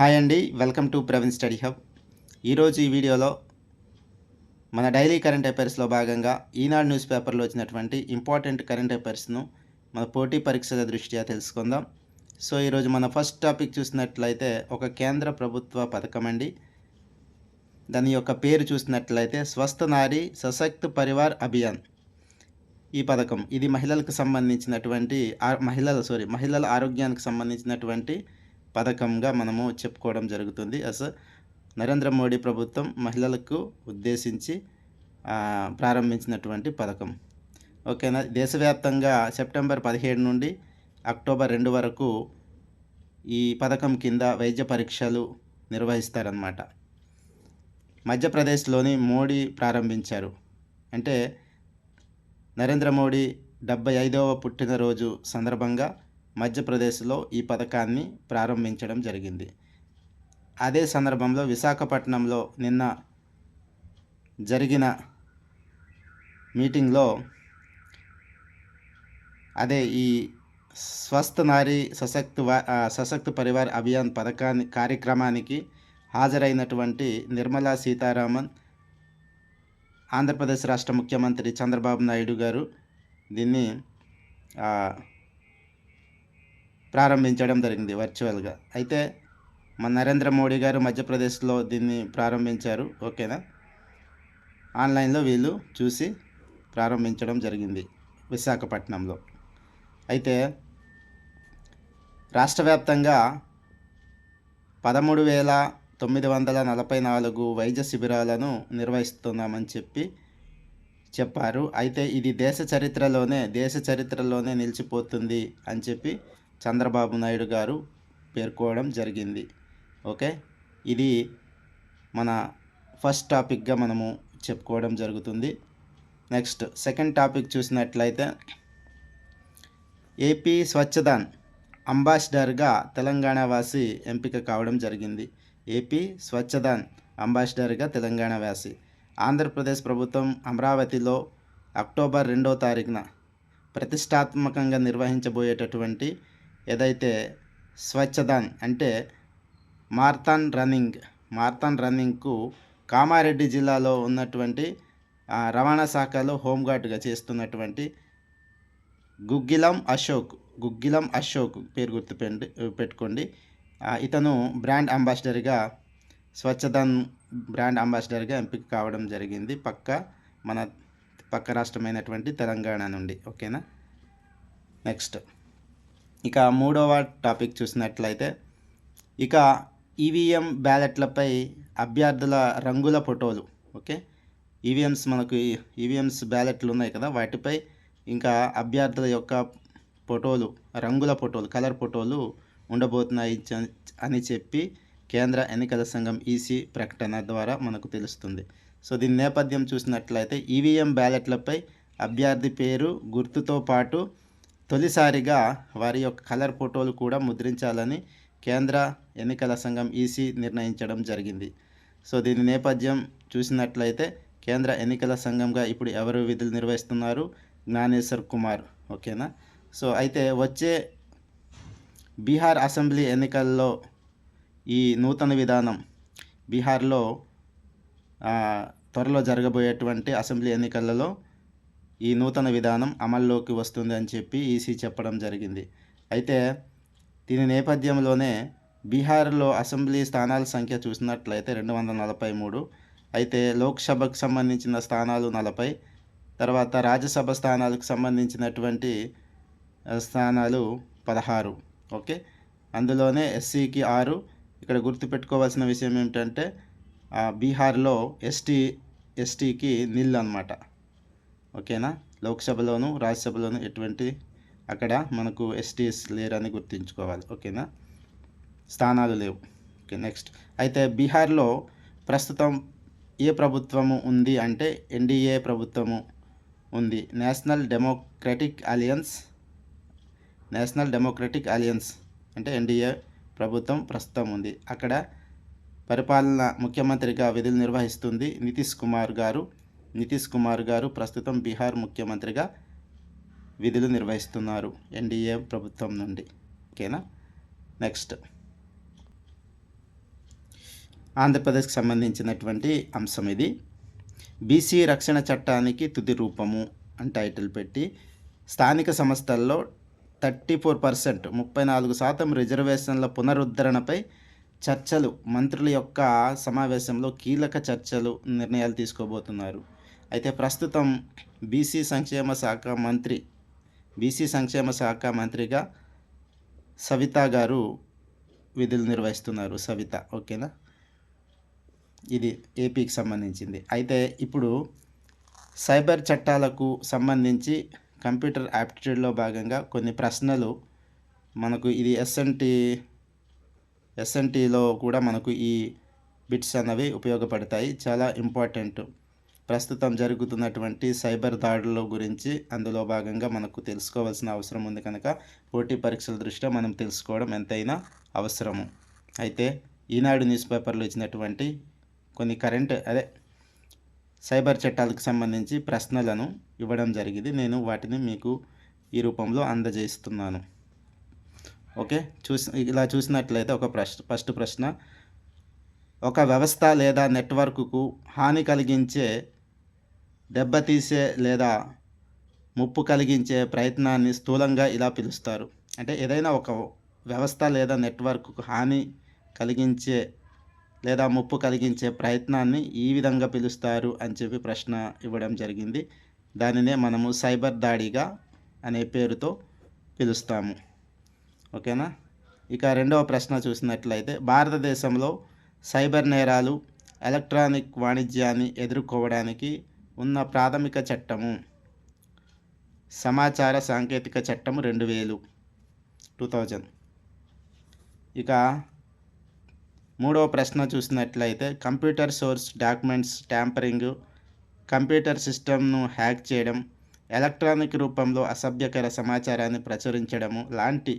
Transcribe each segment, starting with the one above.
Hi అండి, welcome to Praveen study hub. ఈరోజు ఈ వీడియోలో మన డైలీ కరెంట్ అఫైర్స్లో భాగంగా ఈనాడు న్యూస్ పేపర్లో వచ్చినటువంటి ఇంపార్టెంట్ కరెంట్ అఫైర్స్ను మన పోటీ పరీక్షల దృష్ట్యా తెలుసుకుందాం. సో ఈరోజు మన ఫస్ట్ టాపిక్ చూసినట్లయితే ఒక కేంద్ర ప్రభుత్వ పథకం అండి. దాని యొక్క పేరు చూసినట్లయితే స్వస్థ నారీ సశక్త్ పరివార్ అభియాన్. ఈ పథకం ఇది మహిళలకు సంబంధించినటువంటి మహిళల ఆరోగ్యానికి సంబంధించినటువంటి పథకంగా మనము చెప్పుకోవడం జరుగుతుంది. నరేంద్ర మోడీ ప్రభుత్వం మహిళలకు ఉద్దేశించి ప్రారంభించినటువంటి పథకం. ఓకేనా. దేశవ్యాప్తంగా సెప్టెంబర్ 17 నుండి అక్టోబర్ 2 వరకు ఈ పథకం కింద వైద్య పరీక్షలు నిర్వహిస్తారన్నమాట. మధ్యప్రదేశ్లోని మోడీ ప్రారంభించారు. అంటే నరేంద్ర మోడీ 75వ పుట్టినరోజు సందర్భంగా మధ్యప్రదేశ్లో ఈ పథకాన్ని ప్రారంభించడం జరిగింది. అదే సందర్భంలో విశాఖపట్నంలో నిన్న జరిగిన మీటింగ్లో ఈ స్వస్థ నారీ సశక్త్ పరివార్ అభియాన్ కార్యక్రమానికి హాజరైనటువంటి నిర్మలా సీతారామన్, ఆంధ్రప్రదేశ్ రాష్ట్ర ముఖ్యమంత్రి చంద్రబాబు నాయుడు గారు దీన్ని ప్రారంభించడం జరిగింది వర్చువల్గా. అయితే మన నరేంద్ర మోడీ గారు మధ్యప్రదేశ్లో దీన్ని ప్రారంభించారు. ఓకేనా. ఆన్లైన్లో వీళ్ళు చూసి ప్రారంభించడం జరిగింది విశాఖపట్నంలో. అయితే రాష్ట్ర వ్యాప్తంగా 13,944 వైద్య శిబిరాలను నిర్వహిస్తున్నామని చెప్పారు. అయితే ఇది దేశ చరిత్రలోనే నిలిచిపోతుంది అని చెప్పి చంద్రబాబు నాయుడు గారు పేర్కోవడం జరిగింది. ఓకే, ఇది మన ఫస్ట్ టాపిక్గా మనము చెప్పుకోవడం జరుగుతుంది. నెక్స్ట్ సెకండ్ టాపిక్ చూసినట్లయితే ఏపీ స్వచ్ఛదాన్ అంబాసిడర్గా తెలంగాణ వాసి ఎంపిక కావడం జరిగింది. ఏపీ స్వచ్ఛదాన్ అంబాసిడర్గా తెలంగాణ వాసి. ఆంధ్రప్రదేశ్ ప్రభుత్వం అమరావతిలో అక్టోబర్ 2వ తారీఖున ప్రతిష్టాత్మకంగా నిర్వహించబోయేటటువంటి ఏదైతే స్వచ్ఛదాన్ అంటే మారథాన్ రన్నింగ్కు కామారెడ్డి జిల్లాలో ఉన్నటువంటి రవాణా శాఖలో హోంగార్డ్గా చేస్తున్నటువంటి గుగ్గిలం అశోక్ పేరు పెట్టుకోండి. ఇతను స్వచ్ఛదాన్ బ్రాండ్ అంబాసిడర్గా ఎంపిక కావడం జరిగింది మన పక్క రాష్ట్రమైనటువంటి తెలంగాణ నుండి. ఓకేనా. నెక్స్ట్ ఇక మూడవ టాపిక్ చూసినట్లయితే ఇక ఈవీఎం బ్యాలెట్లపై అభ్యర్థుల రంగుల ఫోటోలు. ఓకే, ఈవీఎంస్ బ్యాలెట్లు ఉన్నాయి కదా, వాటిపై ఇంకా అభ్యర్థుల యొక్క ఫోటోలు, రంగుల ఫోటోలు, కలర్ ఫోటోలు ఉండబోతున్నాయి అని చెప్పి కేంద్ర ఎన్నికల సంఘం ఈసీ ప్రకటన ద్వారా మనకు తెలుస్తుంది. సో దీని నేపథ్యం చూసినట్లయితే ఈవీఎం బ్యాలెట్లపై అభ్యర్థి పేరు, గుర్తుతో పాటు తొలిసారిగా వారి యొక్క కలర్ ఫోటోలు కూడా ముద్రించాలని కేంద్ర ఎన్నికల సంఘం ఈసీ నిర్ణయించడం జరిగింది. సో దీని నేపథ్యం చూసినట్లయితే కేంద్ర ఎన్నికల సంఘంగా ఇప్పుడు ఎవరు విధులు నిర్వహిస్తున్నారు? జ్ఞానేశ్వర్ కుమార్. ఓకేనా. సో అయితే వచ్చే బీహార్ అసెంబ్లీ ఎన్నికల్లో ఈ నూతన విధానం బీహార్లో త్వరలో జరగబోయేటువంటి అసెంబ్లీ ఎన్నికలలో ఈ నూతన విధానం అమల్లోకి వస్తుంది అని చెప్పి ఈసీ చెప్పడం జరిగింది. అయితే దీని నేపథ్యంలోనే బీహార్లో అసెంబ్లీ స్థానాల సంఖ్య చూసినట్లయితే 243. అయితే లోక్సభకు సంబంధించిన స్థానాలు 40, తర్వాత రాజ్యసభ స్థానాలకు సంబంధించినటువంటి స్థానాలు 16. ఓకే, అందులోనే ఎస్సీకి 6. ఇక్కడ గుర్తుపెట్టుకోవాల్సిన విషయం ఏమిటంటే బీహార్లో ఎస్టీకి నిల్ అన్నమాట. ఓకేనా. లోక్సభలోను రాజ్యసభలోను అక్కడ మనకు ఎస్టీస్ లేరని గుర్తుంచుకోవాలి. ఓకేనా, స్థానాలు లేవు. ఓకే, నెక్స్ట్ అయితే బీహార్లో ప్రస్తుతం ఏ ప్రభుత్వము ఉంది అంటే ఎన్డీఏ ప్రభుత్వము ఉంది. నేషనల్ డెమోక్రటిక్ అలియన్స్ అంటే ఎన్డీఏ ప్రభుత్వం ప్రస్తుతం ఉంది. అక్కడ పరిపాలన ముఖ్యమంత్రిగా విధులు నిర్వహిస్తుంది నితీష్ కుమార్ గారు ప్రస్తుతం బీహార్ ముఖ్యమంత్రిగా విధులు నిర్వహిస్తున్నారు ఎన్డీఏ ప్రభుత్వం నుండి. ఓకేనా. నెక్స్ట్ ఆంధ్రప్రదేశ్కి సంబంధించినటువంటి అంశం ఇది. బీసీ రక్షణ చట్టానికి తుది రూపము అని టైటిల్ పెట్టి స్థానిక సంస్థల్లో 34% 34% రిజర్వేషన్ల పునరుద్ధరణపై చర్చలు, మంత్రుల యొక్క సమావేశంలో కీలక చర్చలు, నిర్ణయాలు తీసుకోబోతున్నారు. అయితే ప్రస్తుతం బీసీ సంక్షేమ శాఖ మంత్రిగా సవిత గారు విధులు నిర్వహిస్తున్నారు. సవిత, ఓకేనా? ఇది ఏపీకి సంబంధించింది. అయితే ఇప్పుడు సైబర్ చట్టాలకు సంబంధించి కంప్యూటర్ యాప్టిట్యూడ్లో భాగంగా కొన్ని ప్రశ్నలు మనకు ఇది ఎస్ఎన్టీలో కూడా మనకు ఈ బిట్స్ అన్నవి ఉపయోగపడతాయి. చాలా ఇంపార్టెంట్. ప్రస్తుతం జరుగుతున్నటువంటి సైబర్ దాడుల గురించి అందులో భాగంగా మనకు తెలుసుకోవాల్సిన అవసరం ఉంది కనుక పోటీ పరీక్షల దృష్ట్యా మనం తెలుసుకోవడం ఎంతైనా అవసరము. అయితే ఈనాడు న్యూస్ పేపర్లో ఇచ్చినటువంటి కొన్ని సైబర్ చట్టాలకు సంబంధించి ప్రశ్నలను ఇవ్వడం జరిగింది. నేను వాటిని మీకు ఈ రూపంలో అందజేస్తున్నాను. ఓకే, ఇలా చూసినట్లయితే ఫస్ట్ ప్రశ్న, ఒక వ్యవస్థ లేదా నెట్వర్క్కు హాని కలిగించే, దెబ్బతీసే లేదా ముప్పు కలిగించే ప్రయత్నాన్ని స్థూలంగా ఇలా పిలుస్తారు. అంటే ఏదైనా ఒక వ్యవస్థ లేదా నెట్వర్క్కు హాని కలిగించే లేదా ముప్పు కలిగించే ప్రయత్నాన్ని ఈ విధంగా పిలుస్తారు అని చెప్పి ప్రశ్న ఇవ్వడం జరిగింది. దానినే మనము సైబర్ దాడిగా అనే పేరుతో పిలుస్తాము. ఓకేనా? ఇక రెండవ ప్రశ్న చూసినట్లయితే, భారతదేశంలో సైబర్ నేరాలు, ఎలక్ట్రానిక్ వాణిజ్యాన్ని ఎదుర్కోవడానికి ఉన్న ప్రాథమిక చట్టము సమాచార సాంకేతిక చట్టం 2000. ఇక మూడవ ప్రశ్న చూసినట్లయితే, computer source documents tampering, computer సిస్టమ్ను హ్యాక్ చేయడం, ఎలక్ట్రానిక్ రూపంలో అసభ్యకర సమాచారాన్ని ప్రచురించడము లాంటి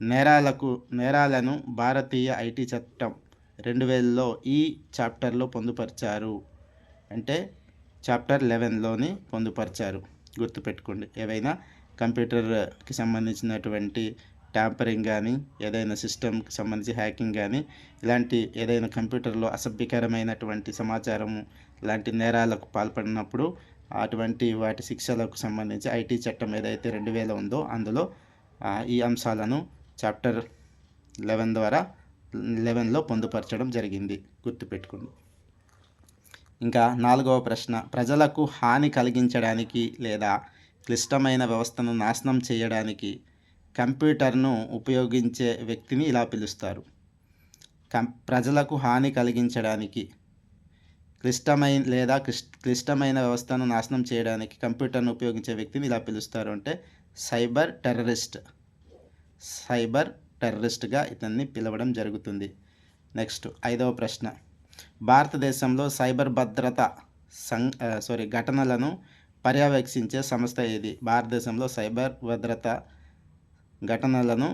నేరాలను భారతీయ ఐటీ చట్టం 2000లో ఈ చాప్టర్లో పొందుపరిచారు. అంటే చాప్టర్ 11లోని పొందుపరిచారు. గుర్తుపెట్టుకోండి. ఏవైనా కంప్యూటర్కి సంబంధించినటువంటి ట్యాంపరింగ్ కానీ, ఏదైనా సిస్టమ్కి సంబంధించి హ్యాకింగ్ కానీ, ఇలాంటి ఏదైనా కంప్యూటర్లో అసభ్యకరమైనటువంటి సమాచారము లాంటి నేరాలకు పాల్పడినప్పుడు వాటి శిక్షలకు సంబంధించి ఐటీ చట్టం ఏదైతే 2000 ఉందో అందులో ఈ అంశాలను చాప్టర్ 11లో పొందుపరచడం జరిగింది. గుర్తుపెట్టుకోండి. ఇంకా నాలుగవ ప్రశ్న, ప్రజలకు హాని కలిగించడానికి లేదా క్లిష్టమైన వ్యవస్థను నాశనం చేయడానికి కంప్యూటర్ను ఉపయోగించే వ్యక్తిని ఇలా పిలుస్తారు. ప్రజలకు హాని కలిగించడానికి క్లిష్టమైన వ్యవస్థను నాశనం చేయడానికి కంప్యూటర్ను ఉపయోగించే వ్యక్తిని ఇలా పిలుస్తారు. అంటే సైబర్ టెర్రరిస్ట్గా ఇతన్ని పిలవడం జరుగుతుంది. నెక్స్ట్ ఐదవ ప్రశ్న, భారతదేశంలో సైబర్ భద్రత ఘటనలను పర్యవేక్షించే సంస్థ ఏది? భారతదేశంలో సైబర్ భద్రత ఘటనలను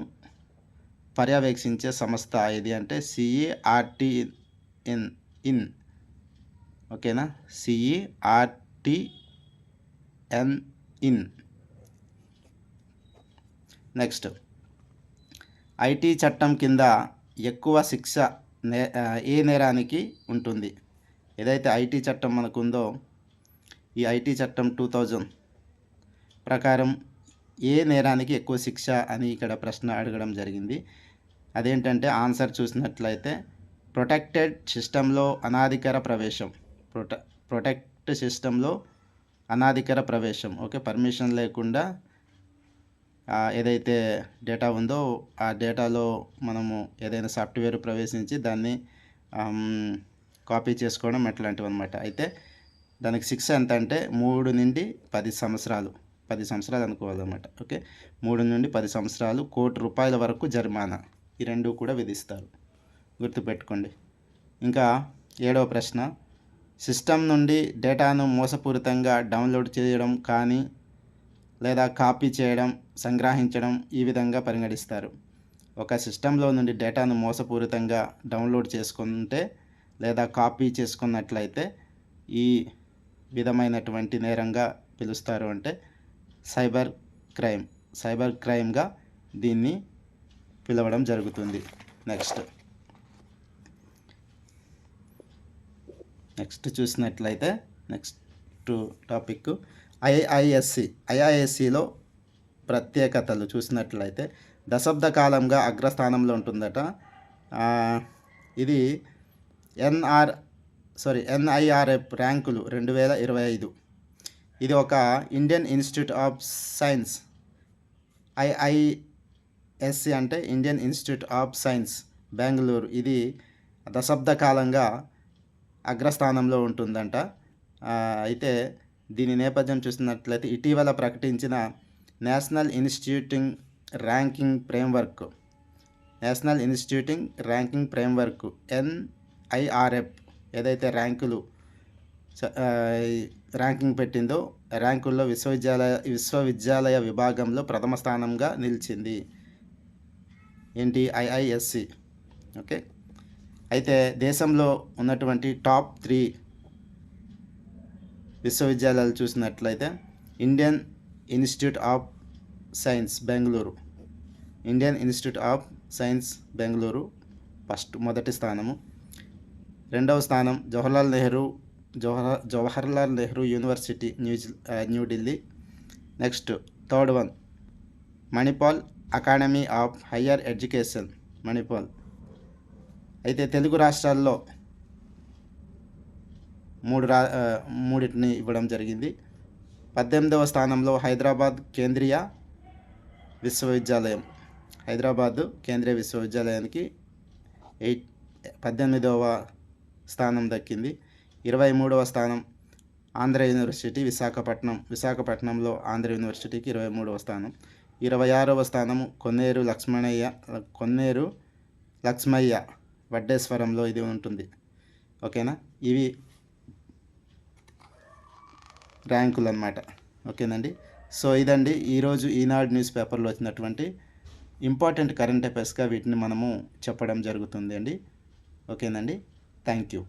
పర్యవేక్షించే సంస్థ ఏది అంటే CERT-in. ఓకేనా? CERT-in. నెక్స్ట్, ఐటీ చట్టం కింద ఎక్కువ శిక్ష ఏ నేరానికి ఉంటుంది? ఏదైతే ఐటీ చట్టం మనకుందో ఈ ఐటీ చట్టం 2000 ప్రకారం ఏ నేరానికి ఎక్కువ శిక్ష అని ఇక్కడ ప్రశ్న అడగడం జరిగింది. అదేంటంటే ఆన్సర్ చూసినట్లయితే ప్రొటెక్టెడ్ సిస్టంలో అనాధికార ప్రవేశం. అనాధికార ప్రవేశం. ఓకే, పర్మిషన్ లేకుండా ఏదైతే డేటా ఉందో ఆ డేటాలో మనము ఏదైనా సాఫ్ట్వేర్ ప్రవేశించి దాన్ని కాపీ చేసుకోవడం అట్లాంటివి అనమాట. అయితే దానికి శిక్ష ఎంత అంటే 3 నుండి 10 సంవత్సరాలు అనుకోవాలన్నమాట. ఓకే, 3 నుండి 10 సంవత్సరాలు, ₹1,00,00,000 వరకు జరిమానా, ఈ రెండు కూడా విధిస్తారు. గుర్తుపెట్టుకోండి. ఇంకా ఏడవ ప్రశ్న, సిస్టమ్ నుండి డేటాను మోసపూరితంగా డౌన్లోడ్ చేయడం కానీ లేదా కాపీ చేయడం, సంగ్రహించడం ఈ విధంగా పరిగణిస్తారు. ఒక సిస్టంలో నుండి డేటాను మోసపూరితంగా డౌన్లోడ్ చేసుకుంటే లేదా కాపీ చేసుకున్నట్లయితే ఈ విధమైనటువంటి నేరంగా పిలుస్తారు. అంటే సైబర్ క్రైమ్గా దీన్ని పిలవడం జరుగుతుంది. నెక్స్ట్, నెక్స్ట్ చూసినట్లయితే నెక్స్ట్ టాపిక్ ఐఐఎస్సిలో ప్రత్యేకతలు చూసినట్లయితే దశాబ్ద కాలంగా అగ్రస్థానంలో ఉంటుందట. ఇది ఎన్ఐఆర్ఎఫ్ ర్యాంకులు 2025. ఇది ఒక Indian Institute of Science. IISc అంటే Indian Institute of Science Bengaluru. ఇది దశాబ్ద కాలంగా అగ్రస్థానంలో ఉంటుందంట. అయితే దీని నేపథ్యం చూసినట్లయితే ఇటీవల ప్రకటించిన national instituting ranking framework NIRF ఏదైతే ర్యాంకింగ్ పెట్టిందో ర్యాంకుల్లో విశ్వవిద్యాలయ విభాగంలో ప్రథమ స్థానంగా నిలిచింది. ఏంటి? ఐఐఎస్సి. ఓకే. అయితే దేశంలో ఉన్నటువంటి టాప్ 3 విశ్వవిద్యాలయాలు చూసినట్లయితే Indian Institute of Science Bengaluru మొదటి స్థానము. రెండవ స్థానం Jawaharlal Nehru university New Delhi. Next third one Manipal academy of higher education Manipal. అయితే తెలుగు రాష్ట్రాల్లో మూడింటిని ఇవ్వడం జరిగింది. 18వ స్థానంలో హైదరాబాద్ కేంద్రీయ విశ్వవిద్యాలయానికి 18వ స్థానం దక్కింది. 23వ స్థానం ఆంధ్ర యూనివర్సిటీ విశాఖపట్నంలో ఆంధ్ర యూనివర్సిటీకి 23వ స్థానం. 26వ స్థానము కొన్నేరు లక్ష్మయ్య వడ్డేశ్వరంలో ఇది ఉంటుంది. ఓకేనా? ఇవి ర్యాంకులు అన్నమాట. ఓకేనండి. సో ఇదండి ఈరోజు ఈనాడు న్యూస్ పేపర్లో వచ్చినటువంటి ఇంపార్టెంట్ కరెంట్ అఫైర్స్గా వీటిని మనము చెప్పడం జరుగుతుంది అండి. ఓకేనండి. Thank you.